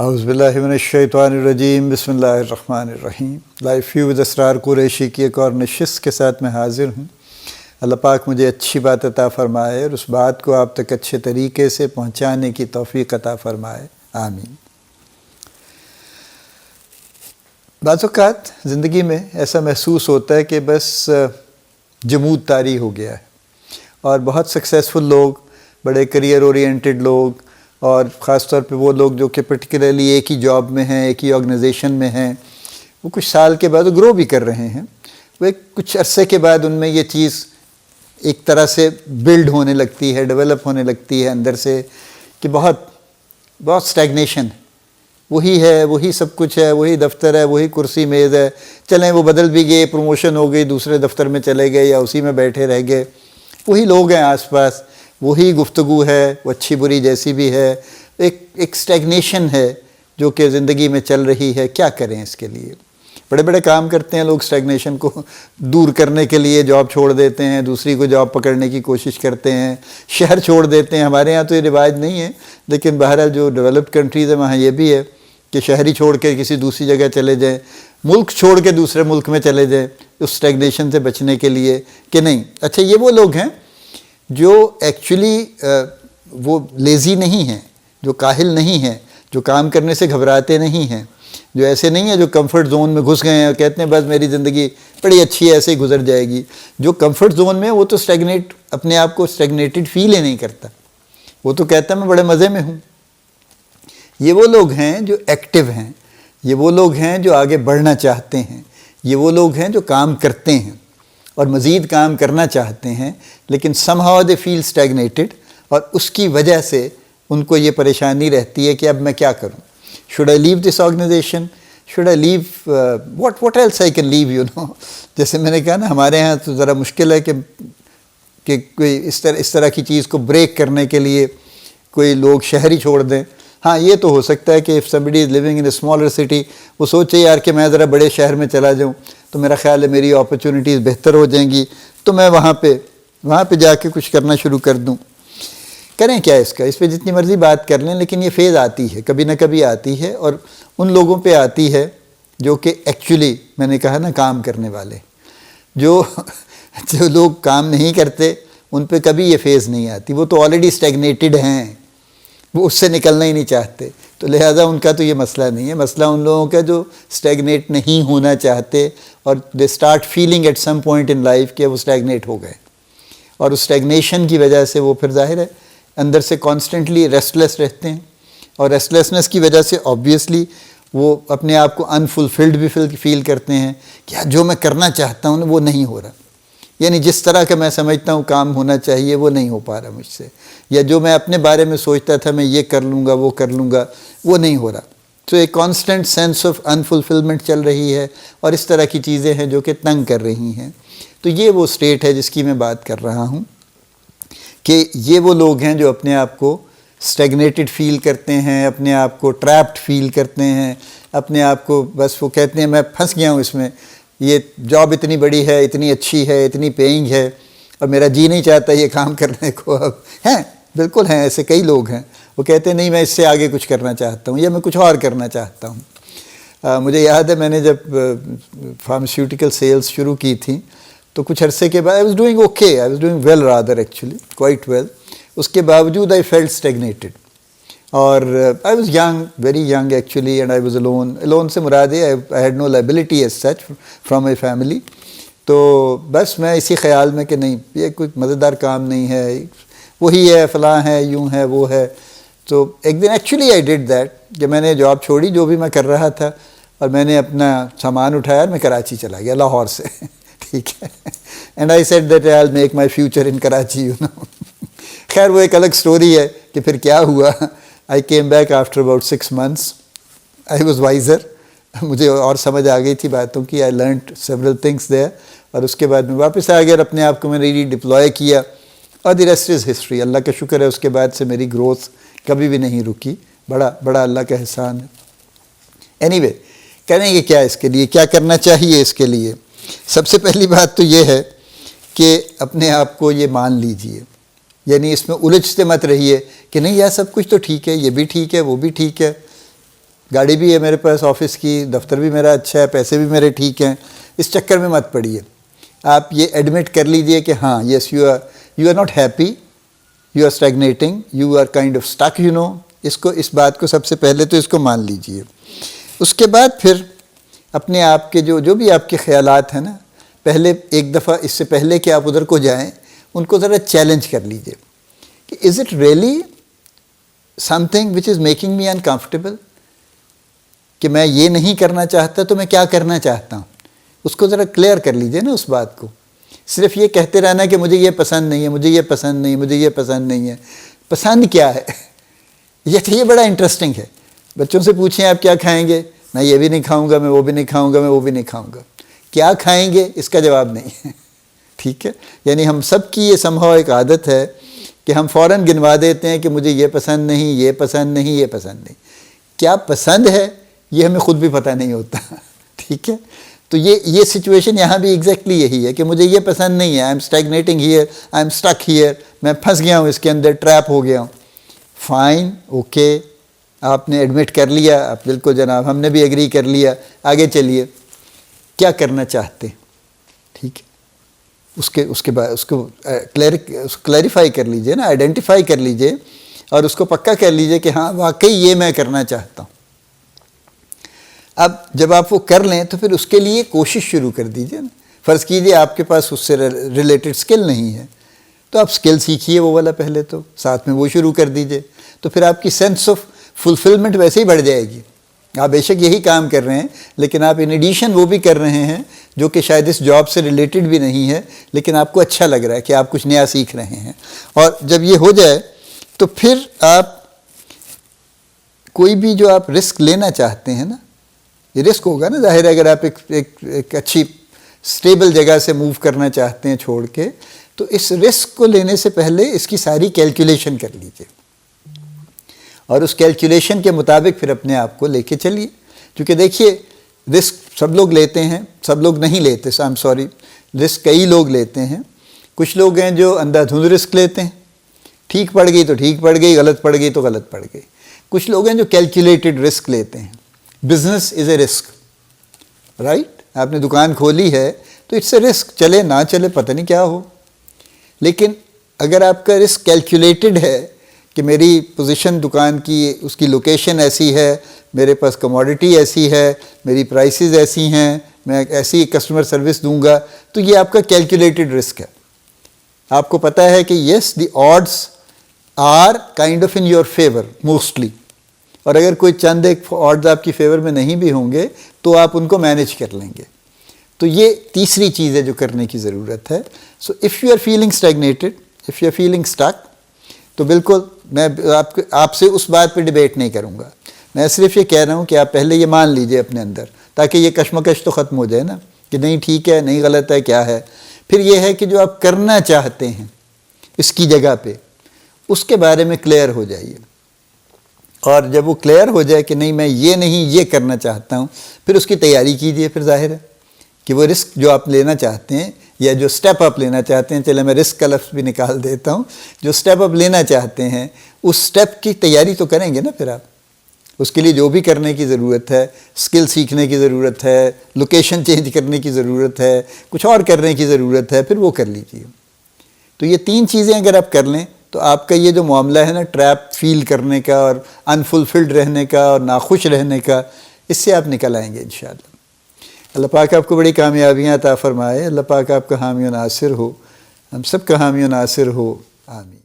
اعوذ باللہ من الشیطان الرجیم، بسم اللہ الرحمن الرحیم۔ لائف ویو ود اسرار قریشی کی ایک اور نشست کے ساتھ میں حاضر ہوں۔ اللہ پاک مجھے اچھی بات عطا فرمائے اور اس بات کو آپ تک اچھے طریقے سے پہنچانے کی توفیق عطا فرمائے، آمین۔ بعض اوقات زندگی میں ایسا محسوس ہوتا ہے کہ بس جمود طاری ہو گیا ہے، اور بہت سکسیسفل لوگ، بڑے کریئر اورینٹڈ لوگ، اور خاص طور پہ وہ لوگ جو کہ پرٹیکولرلی ایک ہی جاب میں ہیں، ایک ہی آرگنائزیشن میں ہیں، وہ کچھ سال کے بعد گرو بھی کر رہے ہیں، وہ کچھ عرصے کے بعد ان میں یہ چیز ایک طرح سے بلڈ ہونے لگتی ہے، ڈیولپ ہونے لگتی ہے اندر سے، کہ بہت اسٹیگنیشن ہے، وہی ہے، وہی سب کچھ ہے، وہی دفتر ہے، وہی کرسی میز ہے، چلیں وہ بدل بھی گئے، پروموشن ہو گئی، دوسرے دفتر میں چلے گئے یا اسی میں بیٹھے رہ گئے، وہی لوگ ہیں آس پاس، وہی گفتگو ہے، وہ اچھی بری جیسی بھی ہے، ایک اسٹیگنیشن ہے جو کہ زندگی میں چل رہی ہے۔ کیا کریں اس کے لیے؟ بڑے بڑے کام کرتے ہیں لوگ اسٹیگنیشن کو دور کرنے کے لیے، جاب چھوڑ دیتے ہیں، دوسری کو جاب پکڑنے کی کوشش کرتے ہیں، شہر چھوڑ دیتے ہیں۔ ہمارے ہاں تو یہ رواج نہیں ہے، لیکن بہرحال جو ڈیولپڈ کنٹریز ہیں وہاں یہ بھی ہے کہ شہری چھوڑ کے کسی دوسری جگہ چلے جائیں، ملک چھوڑ کے دوسرے ملک میں چلے جائیں اس اسٹیگنیشن سے بچنے کے لیے، کہ نہیں۔ اچھا، یہ وہ لوگ ہیں جو ایکچولی وہ لیزی نہیں ہیں، جو کاہل نہیں ہیں، جو کام کرنے سے گھبراتے نہیں ہیں، جو ایسے نہیں ہیں جو کمفرٹ زون میں گھس گئے ہیں اور کہتے ہیں بس میری زندگی بڑی اچھی ہے، ایسے ہی گزر جائے گی۔ جو کمفرٹ زون میں وہ تو اپنے آپ کو اسٹیگنیٹڈ فیل ہی نہیں کرتا، وہ تو کہتا ہے میں بڑے مزے میں ہوں۔ یہ وہ لوگ ہیں جو ایکٹیو ہیں، یہ وہ لوگ ہیں جو آگے بڑھنا چاہتے ہیں، یہ وہ لوگ ہیں جو کام کرتے ہیں اور مزید کام کرنا چاہتے ہیں، لیکن somehow they feel stagnated، اور اس کی وجہ سے ان کو یہ پریشانی رہتی ہے کہ اب میں کیا کروں؟ should I leave this organization? should I leave what else I can leave, جیسے میں نے کہا نا، ہمارے ہاں تو ذرا مشکل ہے کہ کوئی اس طرح کی چیز کو بریک کرنے کے لیے کوئی لوگ شہر ہی چھوڑ دیں۔ ہاں، یہ تو ہو سکتا ہے کہ if somebody is living in a smaller city، وہ سوچے یار کہ میں ذرا بڑے شہر میں چلا جاؤں تو میرا خیال ہے میری اپرچونیٹیز بہتر ہو جائیں گی، تو میں وہاں پہ جا کے کچھ کرنا شروع کر دوں۔ کریں کیا اس پہ جتنی مرضی بات کر لیں، لیکن یہ فیز آتی ہے، کبھی نہ کبھی آتی ہے، اور ان لوگوں پہ آتی ہے جو کہ ایکچولی میں نے کہا نا کام کرنے والے، جو لوگ کام نہیں کرتے ان پہ کبھی یہ فیز نہیں آتی، وہ تو آلریڈی اسٹیگنیٹڈ ہیں، وہ اس سے نکلنا ہی نہیں چاہتے، تو لہٰذا ان کا تو یہ مسئلہ نہیں ہے۔ مسئلہ ان لوگوں کا جو اسٹیگنیٹ نہیں ہونا چاہتے، اور they start feeling at some point in life کہ وہ اسٹیگنیٹ ہو گئے، اور اس اسٹیگنیشن کی وجہ سے وہ پھر ظاہر ہے اندر سے کانسٹنٹلی ریسٹلیس رہتے ہیں، اور ریسٹلیسنس کی وجہ سے آبویسلی وہ اپنے آپ کو انفلفلڈ بھی فیل کرتے ہیں کہ جو میں کرنا چاہتا ہوں وہ نہیں ہو رہا، یعنی جس طرح کا میں سمجھتا ہوں کام ہونا چاہیے وہ نہیں ہو پا رہا مجھ سے، یا جو میں اپنے بارے میں سوچتا تھا میں یہ کر لوں گا وہ کر لوں گا وہ نہیں ہو رہا۔ تو ایک کانسٹنٹ سینس آف انفلفلمنٹ چل رہی ہے، اور اس طرح کی چیزیں ہیں جو کہ تنگ کر رہی ہیں۔ تو یہ وہ اسٹیٹ ہے جس کی میں بات کر رہا ہوں، کہ یہ وہ لوگ ہیں جو اپنے آپ کو اسٹیگنیٹڈ فیل کرتے ہیں، اپنے آپ کو ٹریپڈ فیل کرتے ہیں، اپنے آپ کو بس وہ کہتے ہیں میں پھنس گیا ہوں اس میں، یہ جاب اتنی بڑی ہے، اتنی اچھی ہے، اتنی پیئنگ ہے، اور میرا جی نہیں چاہتا یہ کام کرنے کو۔ اب ہیں، بالکل ہیں، ایسے کئی لوگ ہیں، وہ کہتے ہیں نہیں میں اس سے آگے کچھ کرنا چاہتا ہوں، یا میں کچھ اور کرنا چاہتا ہوں۔ مجھے یاد ہے میں نے جب فارماسیوٹیکل سیلز شروع کی تھی تو کچھ عرصے کے بعد I was doing well rather actually, quite well. اس کے باوجود I felt stagnated. اور I was young, very young actually, and I was alone. Alone سے مراد ہے I had no liability as such from my family. تو بس میں اسی خیال میں کہ نہیں یہ کوئی مزیدار کام نہیں ہے، وہی ہے، فلاں ہے، یوں ہے، وہ ہے۔ تو ایک دن ایکچولی I did that کہ میں نے جاب چھوڑی جو بھی میں کر رہا تھا، اور میں نے اپنا سامان اٹھایا اور میں کراچی چلا گیا، لاہور سے، ٹھیک ہے۔ And I said that I'll make my future in Karachi, خیر وہ ایک الگ سٹوری ہے کہ پھر کیا ہوا۔ I came back after about 6 months. I was wiser. مجھے اور سمجھ آ گئی تھی باتوں کی، I learned several things there. اور اس کے بعد میں واپس آ گیا اور اپنے آپ کو میں نے ری ڈپلوائے کیا، اور دی ریسٹ از ہسٹری۔ اللہ کا شکر ہے اس کے بعد سے میری گروتھ کبھی بھی نہیں رکی، بڑا اللہ کا احسان ہے۔ اینی وے، کریں گے کیا اس کے لیے، کیا کرنا چاہیے اس کے لیے؟ سب سے پہلی بات تو یہ ہے کہ اپنے آپ کو یہ مان لیجئے، یعنی اس میں الجھتے مت رہیے کہ نہیں یار سب کچھ تو ٹھیک ہے، یہ بھی ٹھیک ہے، وہ بھی ٹھیک ہے۔ گاڑی بھی ہے میرے پاس آفس کی، دفتر بھی میرا اچھا ہے، پیسے بھی میرے ٹھیک ہیں، اس چکر میں مت پڑیے. آپ یہ ایڈمٹ کر لیجئے کہ ہاں yes you are not happy, you are stagnating, you are kind of stuck, you know. اس بات کو سب سے پہلے تو اس کو مان لیجئے. اس کے بعد پھر اپنے آپ کے جو بھی آپ کے خیالات ہیں نا، پہلے ایک دفعہ اس سے پہلے کہ آپ ادھر کو جائیں ان کو ذرا چیلنج کر لیجئے کہ is it really some thing which is making me uncomfortable, کہ میں یہ نہیں کرنا چاہتا تو میں کیا کرنا چاہتا ہوں. اس کو ذرا کلیئر کر لیجئے نا اس بات کو. صرف یہ کہتے رہنا کہ مجھے یہ پسند نہیں ہے، مجھے یہ پسند نہیں، مجھے یہ پسند نہیں ہے. پسند کیا ہے؟ یہ بڑا انٹرسٹنگ ہے. بچوں سے پوچھیں آپ کیا کھائیں گے، میں یہ بھی نہیں کھاؤں گا، میں وہ بھی نہیں کھاؤں گا، میں وہ بھی نہیں کھاؤں گا. کیا کھائیں گے اس کا جواب نہیں ہے. ٹھیک ہے، یعنی ہم سب کی یہ سمہاؤ ایک عادت ہے کہ ہم فوراً گنوا دیتے ہیں کہ مجھے یہ پسند نہیں، یہ پسند نہیں، یہ پسند نہیں. کیا پسند ہے یہ ہمیں خود بھی پتہ نہیں ہوتا. ٹھیک ہے، تو یہ سچویشن یہاں بھی ایگزیکٹلی یہی ہے کہ مجھے یہ پسند نہیں ہے. I am stagnating here, I am stuck here, میں پھنس گیا ہوں اس کے اندر، ٹریپ ہو گیا ہوں. فائن، اوکے، آپ نے ایڈمٹ کر لیا، آپ بالکل جناب، ہم نے بھی ایگری کر لیا. آگے چلیے، کیا کرنا چاہتے ہیں؟ ٹھیک ہے، اس کے بعد اس کو کلیریفائی کر لیجئے نا، آئیڈینٹیفائی کر لیجئے اور اس کو پکا کر لیجئے کہ ہاں واقعی یہ میں کرنا چاہتا ہوں. اب جب آپ وہ کر لیں تو پھر اس کے لیے کوشش شروع کر دیجئے نا. فرض کیجئے آپ کے پاس اس سے ریلیٹڈ سکل نہیں ہے تو آپ سکل سیکھیے وہ والا پہلے، تو ساتھ میں وہ شروع کر دیجئے. تو پھر آپ کی سینس آف فلفلمنٹ ویسے ہی بڑھ جائے گی. آپ بے شک یہی کام کر رہے ہیں لیکن آپ ان ایڈیشن وہ بھی کر رہے ہیں جو کہ شاید اس جاب سے ریلیٹڈ بھی نہیں ہے، لیکن آپ کو اچھا لگ رہا ہے کہ آپ کچھ نیا سیکھ رہے ہیں. اور جب یہ ہو جائے تو پھر آپ کوئی بھی جو آپ رسک لینا چاہتے ہیں نا، یہ رسک ہوگا نا ظاہر ہے. اگر آپ ایک اچھی سٹیبل جگہ سے موو کرنا چاہتے ہیں چھوڑ کے، تو اس رسک کو لینے سے پہلے اس کی ساری کیلکولیشن کر لیجئے اور اس کیلکولیشن کے مطابق پھر اپنے آپ کو لے کے چلیے. کیونکہ دیکھیے رسک سب لوگ لیتے ہیں، سب لوگ نہیں لیتے. آئی ایم سوری، رسک کئی لوگ لیتے ہیں. کچھ لوگ ہیں جو اندھا دھند رسک لیتے ہیں، ٹھیک پڑ گئی تو ٹھیک پڑ گئی، غلط پڑ گئی تو غلط پڑ گئی. کچھ لوگ ہیں جو کیلکولیٹڈ رسک لیتے ہیں. Business is a risk, right? آپ نے دکان کھولی ہے تو اٹس اے رسک، چلے نہ چلے پتہ نہیں کیا ہو. لیکن اگر آپ کا رسک کیلکولیٹڈ ہے کہ میری پوزیشن دکان کی، اس کی لوکیشن ایسی ہے، میرے پاس کموڈٹی ایسی ہے، میری پرائسز ایسی ہیں، میں ایسی کسٹمر سروس دوں گا، تو یہ آپ کا کیلکولیٹڈ رسک ہے. آپ کو پتہ ہے کہ yes the odds are kind of in your favour mostly, اور اگر کوئی چند ایک آڈز آپ کی فیور میں نہیں بھی ہوں گے تو آپ ان کو مینیج کر لیں گے. تو یہ تیسری چیز ہے جو کرنے کی ضرورت ہے. So if you are feeling stagnated, if you are feeling stuck, تو بالکل میں آپ سے اس بات پہ ڈیبیٹ نہیں کروں گا. میں صرف یہ کہہ رہا ہوں کہ آپ پہلے یہ مان لیجئے اپنے اندر، تاکہ یہ کشمکش تو ختم ہو جائے نا کہ نہیں ٹھیک ہے، نہیں غلط ہے، کیا ہے. پھر یہ ہے کہ جو آپ کرنا چاہتے ہیں اس کی جگہ پہ، اس کے بارے میں کلیئر ہو جائیے. اور جب وہ کلیئر ہو جائے کہ نہیں میں یہ نہیں یہ کرنا چاہتا ہوں، پھر اس کی تیاری کیجئے. پھر ظاہر ہے کہ وہ رسک جو آپ لینا چاہتے ہیں یا جو سٹیپ اپ لینا چاہتے ہیں، چلے میں رسک کا لفظ بھی نکال دیتا ہوں، جو سٹیپ اپ لینا چاہتے ہیں اس سٹیپ کی تیاری تو کریں گے نا. پھر آپ اس کے لیے جو بھی کرنے کی ضرورت ہے، سکل سیکھنے کی ضرورت ہے، لوکیشن چینج کرنے کی ضرورت ہے، کچھ اور کرنے کی ضرورت ہے، پھر وہ کر لیجئے. تو یہ تین چیزیں اگر آپ کر لیں تو آپ کا یہ جو معاملہ ہے نا ٹریپ فیل کرنے کا اور انفلفلڈ رہنے کا اور ناخوش رہنے کا، اس سے آپ نکل آئیں گے انشاءاللہ. اللہ پاک آپ کو بڑی کامیابیاں عطا فرمائے. اللہ پاک آپ کا حامی و ناصر ہو، ہم سب کا حامی و ناصر ہو. آمین.